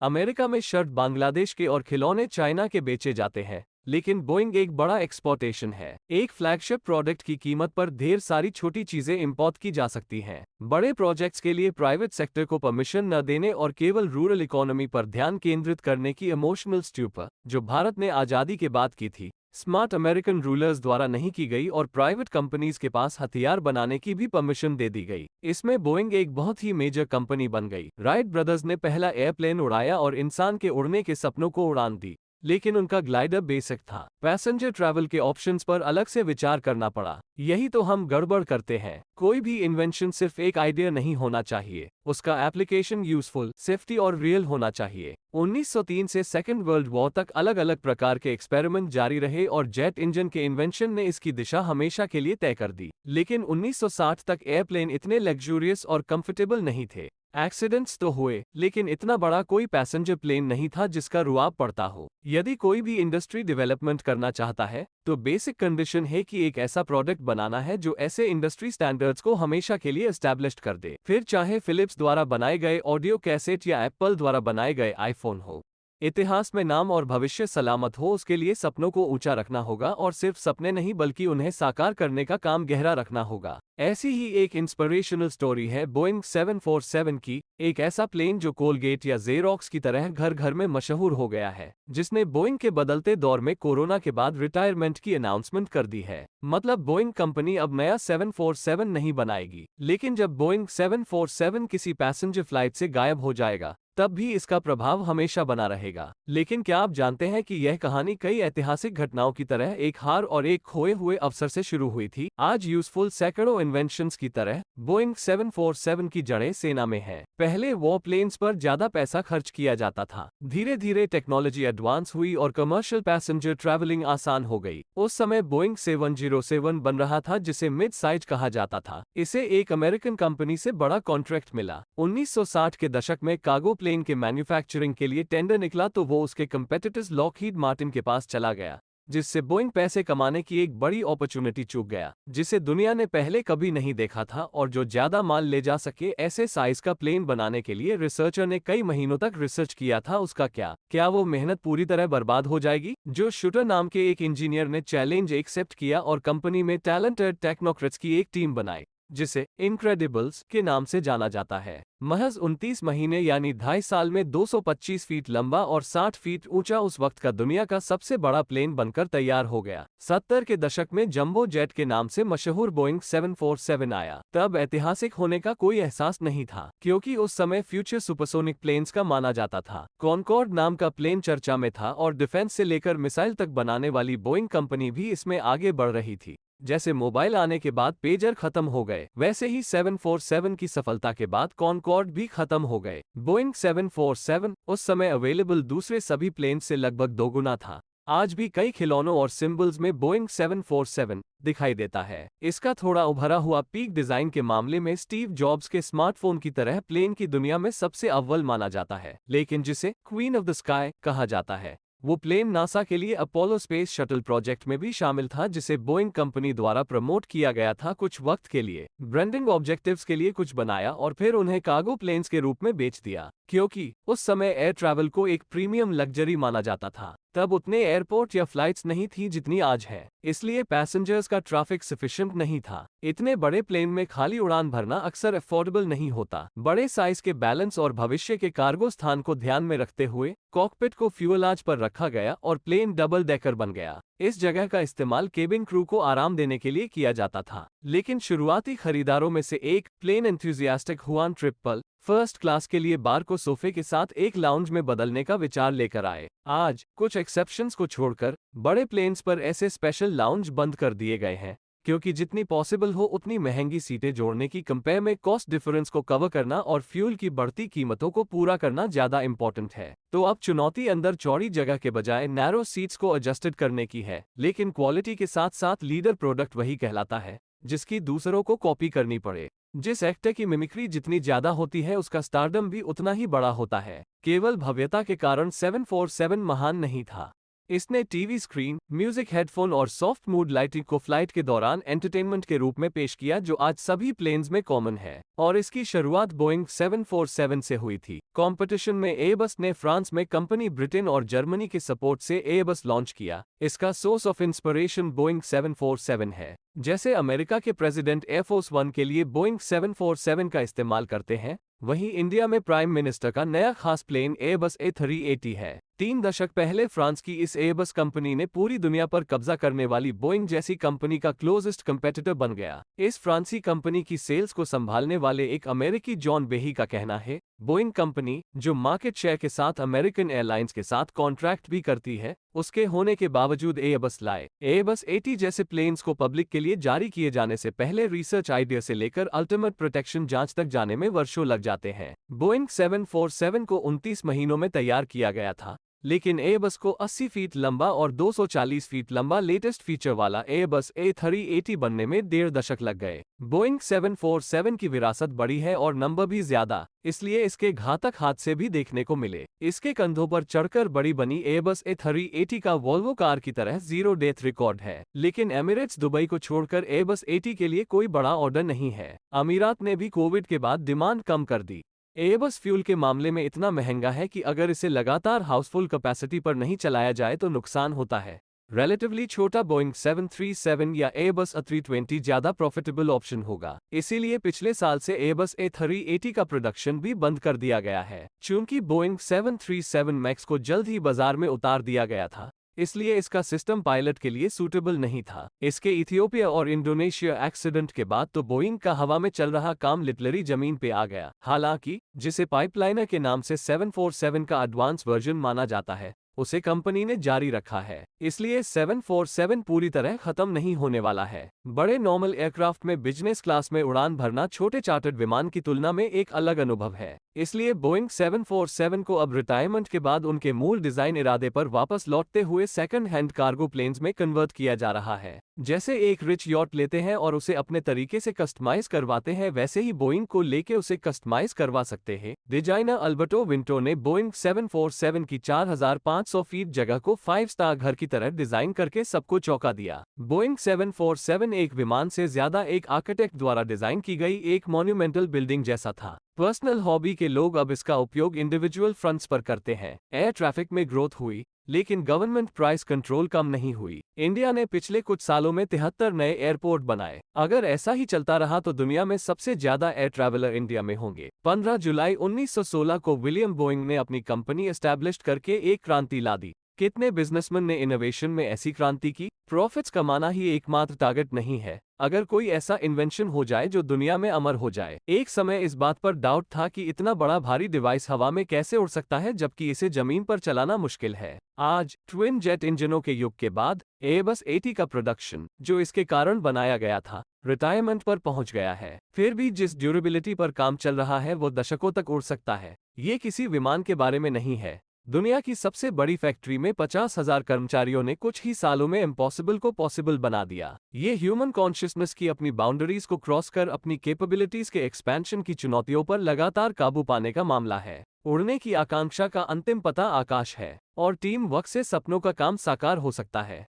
America में shirt Bangladesh के और खिलौने चाइना के बेचे जाते हैं, लेकिन बोइंग एक बड़ा एक्सपोर्टेशन है। एक फ्लैगशिप प्रोडक्ट की कीमत पर ढेर सारी छोटी चीजें इंपोर्ट की जा सकती हैं। बड़े प्रोजेक्ट्स के लिए प्राइवेट सेक्टर को परमिशन न देने और केवल रूरल इकोनॉमी पर ध्यान केंद्रित करने की इमोशनल स्ट्यूपर, जो भारत ने आजादी के बाद की थी, स्मार्ट अमेरिकन रूलर्स द्वारा नहीं की गई और प्राइवेट कंपनीज के पास हथियार बनाने की भी परमिशन दे दी गई। इसमें बोइंग एक बहुत ही मेजर कंपनी बन गई। राइट ब्रदर्स ने पहला एयरप्लेन उड़ाया और इंसान के उड़ने के सपनों को उड़ान दी, लेकिन उनका ग्लाइडर बेसिक था। पैसेंजर ट्रैवल के ऑप्शंस पर अलग से विचार करना पड़ा। यही तो हम गड़बड़ करते हैं। कोई भी इन्वेंशन सिर्फ एक आइडिया नहीं होना चाहिए, उसका एप्लीकेशन यूजफुल, सेफ्टी और रियल होना चाहिए। 1903 से सेकेंड वर्ल्ड वॉर तक अलग अलग प्रकार के एक्सपेरिमेंट जारी रहे और जेट इंजन के इन्वेंशन ने इसकी दिशा हमेशा के लिए तय कर दी। लेकिन 1960 तक एयरप्लेन इतने लग्जूरियस और कंफर्टेबल नहीं थे। एक्सीडेंट्स तो हुए, लेकिन इतना बड़ा कोई पैसेंजर प्लेन नहीं था जिसका रुआब पड़ता हो। यदि कोई भी इंडस्ट्री डेवलपमेंट करना चाहता है, तो बेसिक कंडीशन है कि एक ऐसा प्रोडक्ट बनाना है जो ऐसे इंडस्ट्री स्टैंडर्ड्स को हमेशा के लिए एस्टैब्लिश्ड कर दे। फिर चाहे फिलिप्स द्वारा बनाए गए ऑडियो कैसेट या एप्पल द्वारा बनाए गए आईफोन हो। इतिहास में नाम और भविष्य सलामत हो, उसके लिए सपनों को ऊंचा रखना होगा और सिर्फ सपने नहीं बल्कि उन्हें साकार करने का काम गहरा रखना होगा। ऐसी ही एक इंस्पिरेशनल स्टोरी है बोइंग 747 की, एक ऐसा प्लेन जो कोलगेट या जेरोक्स की तरह घर घर में मशहूर हो गया है, जिसने बोइंग के बदलते दौर में कोरोना के बाद रिटायरमेंट की अनाउंसमेंट कर दी है। मतलब बोइंग कंपनी अब नया 747 नहीं बनाएगी, लेकिन जब बोइंग 747 किसी पैसेंजर फ्लाइट से गायब हो जाएगा, तब भी इसका प्रभाव हमेशा बना रहेगा। लेकिन क्या आप जानते हैं कि यह कहानी कई ऐतिहासिक घटनाओं की तरह एक हार और एक खोए हुए अवसर से शुरू हुई थी? आज यूजफुल सैकड़ों इन्वेंशंस की तरह बोइंग 747 की जड़ें सेना में है। पहले वॉर प्लेन्स पर ज्यादा पैसा खर्च किया जाता था। धीरे धीरे टेक्नोलॉजी एडवांस हुई और कमर्शियल पैसेंजर ट्रैवलिंग आसान हो गई। उस समय बोइंग 707 बन रहा था, जिसे मिड साइज कहा जाता था। इसे एक अमेरिकन कंपनी से बड़ा कॉन्ट्रैक्ट मिला। 1960 के दशक में कार्गो प्लेन के मैन्युफैक्चरिंग के लिए टेंडर निकला तो वो उसके कंपेटिटर्स लॉकहीड मार्टिन के पास चला गया, जिससे बोइंग पैसे कमाने की एक बड़ी अपॉर्चुनिटी चूक गया, जिसे दुनिया ने पहले कभी नहीं देखा था। और जो ज्यादा माल ले जा सके ऐसे साइज का प्लेन बनाने के लिए रिसर्चर ने कई महीनों तक रिसर्च किया था, उसका क्या वो मेहनत पूरी तरह बर्बाद हो जाएगी? जो शूटर नाम के एक इंजीनियर ने चैलेंज एक्सेप्ट किया और कंपनी में टैलेंटेड टेक्नोक्रेट्स की एक टीम बनाई, जिसे इनक्रेडिबल्स के नाम से जाना जाता है। महज 29 महीने यानी 2.5 साल में 225 फीट लंबा और 60 फीट ऊंचा उस वक्त का दुनिया का सबसे बड़ा प्लेन बनकर तैयार हो गया। 70 के दशक में जंबो जेट के नाम से मशहूर बोइंग 747 आया। तब ऐतिहासिक होने का कोई एहसास नहीं था, क्योंकि उस समय फ्यूचर सुपरसोनिक प्लेन्स का माना जाता था। कॉनकॉर्ड नाम का प्लेन चर्चा में था और डिफेंस से लेकर मिसाइल तक बनाने वाली बोइंग कंपनी भी इसमें आगे बढ़ रही थी। जैसे मोबाइल आने के बाद पेजर खत्म हो गए, वैसे ही 747 की सफलता के बाद कॉनकॉर्ड भी खत्म हो गए। बोइंग 747 उस समय अवेलेबल दूसरे सभी प्लेन से लगभग दोगुना था। आज भी कई खिलौनों और सिंबल्स में बोइंग 747 दिखाई देता है। इसका थोड़ा उभरा हुआ पीक डिजाइन के मामले में स्टीव जॉब्स के स्मार्टफोन की तरह प्लेन की दुनिया में सबसे अव्वल माना जाता है, लेकिन जिसे क्वीन ऑफ द स्काई कहा जाता है, वो प्लेन नासा के लिए अपोलो स्पेस शटल प्रोजेक्ट में भी शामिल था, जिसे बोइंग कंपनी द्वारा प्रमोट किया गया था। कुछ वक्त के लिए ब्रांडिंग ऑब्जेक्टिव्स के लिए कुछ बनाया और फिर उन्हें कार्गो प्लेन्स के रूप में बेच दिया, क्योंकि उस समय एयर ट्रैवल को एक प्रीमियम लग्जरी माना जाता था। तब उतने एयरपोर्ट या फ्लाइट्स नहीं थी जितनी आज है, इसलिए पैसेंजर्स का ट्रैफिक सफिशिएंट नहीं था। इतने बड़े प्लेन में खाली उड़ान भरना अक्सर अफोर्डेबल नहीं होता। बड़े साइज के बैलेंस और भविष्य के कार्गो स्थान को ध्यान में रखते हुए कॉकपिट को फ्यूअलाज पर रखा गया और प्लेन डबल डेकर बन गया। इस जगह का इस्तेमाल केबिन क्रू को आराम देने के लिए किया जाता था। लेकिन शुरुआती खरीदारों में से एक प्लेन एंथुसियास्टिक हुआन ट्रिप्पल फर्स्ट क्लास के लिए बार को सोफे के साथ एक लाउंज में बदलने का विचार लेकर आए। आज कुछ एक्सेप्शंस को छोड़कर बड़े प्लेन्स पर ऐसे स्पेशल लाउंज बंद कर दिए गए हैं, क्योंकि जितनी पॉसिबल हो उतनी महंगी सीटें जोड़ने की कंपेयर में कॉस्ट डिफरेंस को कवर करना और फ्यूल की बढ़ती कीमतों को पूरा करना ज्यादा इंपॉर्टेंट है। तो अब चुनौती अंदर चौड़ी जगह के बजाय नैरो सीट्स को एडजस्टेड करने की है, लेकिन क्वालिटी के साथ साथ लीडर प्रोडक्ट वही कहलाता है जिसकी दूसरों को कॉपी करनी पड़े। जिस एक्टर की मिमिक्री जितनी ज्यादा होती है उसका स्टारडम भी उतना ही बड़ा होता है। केवल भव्यता के कारण 747 महान नहीं था, इसने टीवी स्क्रीन, म्यूजिक हेडफोन और सॉफ्ट मूड लाइटिंग को फ्लाइट के दौरान एंटरटेनमेंट के रूप में पेश किया, जो आज सभी प्लेन्स में कॉमन है। और इसकी शुरुआत बोइंग 747 से हुई थी। कंपटीशन में एयरबस ने फ्रांस में कंपनी ब्रिटेन और जर्मनी के सपोर्ट से एयरबस लॉन्च किया। इसका सोर्स ऑफ इंस्पिरेशन बोइंग 747 है। जैसे अमेरिका के प्रेसिडेंट एयरफोर्स वन के लिए बोइंग 747 का इस्तेमाल करते हैं, वहीं इंडिया में प्राइम मिनिस्टर का नया खास प्लेन एयरबस A380 है। 3 दशक पहले फ्रांस की इस एयरबस कंपनी ने पूरी दुनिया पर कब्जा करने वाली बोइंग जैसी कंपनी का क्लोजेस्ट कंपेटिटर बन गया। इस फ्रांसी कंपनी की सेल्स को संभालने वाले एक अमेरिकी जॉन बेही का कहना है, बोइंग कंपनी, जो मार्केट शेयर के साथ अमेरिकन एयरलाइंस के साथ कॉन्ट्रैक्ट भी करती है, उसके होने के बावजूद एयरबस लाए। एयरबस 80 जैसे प्लेन्स को पब्लिक के लिए जारी किए जाने से पहले रिसर्च आइडिया से लेकर अल्टीमेट प्रोटेक्शन जांच तक जाने में वर्षों लग जाते हैं। बोइंग 747 को 29 महीनों में तैयार किया गया था, लेकिन एयरबस को 80 फीट लंबा और 240 फीट लंबा लेटेस्ट फीचर वाला एयरबस A380 बनने में 1.5 दशक लग गए। बोइंग 747 की विरासत बड़ी है और नंबर भी ज्यादा, इसलिए इसके घातक हादसे भी देखने को मिले। इसके कंधों पर चढ़कर बड़ी बनी एयरबस A380 का वोल्वो कार की तरह 0 डेथ रिकॉर्ड है, लेकिन एमिरेट्स दुबई को छोड़कर एयरबस 80 के लिए कोई बड़ा ऑर्डर नहीं है। अमीरात ने भी कोविड के बाद डिमांड कम कर दी। एयरबस फ्यूल के मामले में इतना महंगा है कि अगर इसे लगातार हाउसफुल कैपेसिटी पर नहीं चलाया जाए तो नुकसान होता है। रिलेटिवली छोटा बोइंग 737 या एयरबस A320 ज्यादा प्रॉफिटेबल ऑप्शन होगा। इसीलिए पिछले साल से एयरबस A380 का प्रोडक्शन भी बंद कर दिया गया है। चूंकि बोइंग 737 मैक्स को जल्द ही बाजार में उतार दिया गया था, इसलिए इसका सिस्टम पायलट के लिए सूटेबल नहीं था। इसके इथियोपिया और इंडोनेशिया एक्सीडेंट के बाद तो बोइंग का हवा में चल रहा काम लिटरली जमीन पे आ गया। हालांकि जिसे पाइपलाइनर के नाम से 747 का एडवांस वर्जन माना जाता है, उसे कंपनी ने जारी रखा है, इसलिए 747 पूरी तरह खत्म नहीं होने वाला है। बड़े नॉर्मल एयरक्राफ्ट में बिजनेस क्लास में उड़ान भरना छोटे चार्टर्ड विमान की तुलना में एक अलग अनुभव है। इसलिए बोइंग 747 को अब रिटायरमेंट के बाद उनके मूल डिजाइन इरादे पर वापस लौटते हुए सेकंड हैंड कार्गो प्लेन्स में कन्वर्ट किया जा रहा है। जैसे एक रिच यॉट लेते हैं और उसे अपने तरीके से कस्टमाइज करवाते हैं, वैसे ही बोइंग को लेके उसे कस्टमाइज करवा सकते हैं। डिजाइनर अल्बर्टो विंटो ने बोइंग 747 की 4500 फीट जगह को 5 स्टार घर की तरह डिजाइन करके सबको चौंका दिया। बोइंग 747 एक विमान से ज्यादा एक आर्किटेक्ट द्वारा डिजाइन की गई एक मॉन्यूमेंटल बिल्डिंग जैसा था। पर्सनल हॉबी के लोग अब इसका उपयोग इंडिविजुअल फ्रंट्स पर करते हैं। एयर ट्रैफिक में ग्रोथ हुई, लेकिन गवर्नमेंट प्राइस कंट्रोल कम नहीं हुई। इंडिया ने पिछले कुछ सालों में 73 नए एयरपोर्ट बनाए। अगर ऐसा ही चलता रहा तो दुनिया में सबसे ज्यादा एयर ट्रैवलर इंडिया में होंगे। 15 जुलाई 1916 को विलियम बोइंग ने अपनी कंपनी एस्टैब्लिश करके एक क्रांति ला दी। कितने बिजनेसमैन ने इनोवेशन में ऐसी क्रांति की? प्रॉफिट्स कमाना ही एकमात्र टारगेट नहीं है। अगर कोई ऐसा इन्वेंशन हो जाए जो दुनिया में अमर हो जाए। एक समय इस बात पर डाउट था कि इतना बड़ा भारी डिवाइस हवा में कैसे उड़ सकता है, जबकि इसे जमीन पर चलाना मुश्किल है। आज ट्विन जेट इंजनों के युग के बाद एयरबस 80 का प्रोडक्शन, जो इसके कारण बनाया गया था, रिटायरमेंट पर पहुंच गया है। फिर भी जिस ड्यूरेबिलिटी पर काम चल रहा है वो दशकों तक उड़ सकता है। ये किसी विमान के बारे में नहीं है। दुनिया की सबसे बड़ी फैक्ट्री में 50,000 कर्मचारियों ने कुछ ही सालों में इम्पॉसिबल को पॉसिबल बना दिया। ये ह्यूमन कॉन्शियसनेस की अपनी बाउंड्रीज को क्रॉस कर अपनी कैपेबिलिटीज के एक्सपेंशन की चुनौतियों पर लगातार काबू पाने का मामला है। उड़ने की आकांक्षा का अंतिम पता आकाश है, और टीम वर्क से सपनों का काम साकार हो सकता है।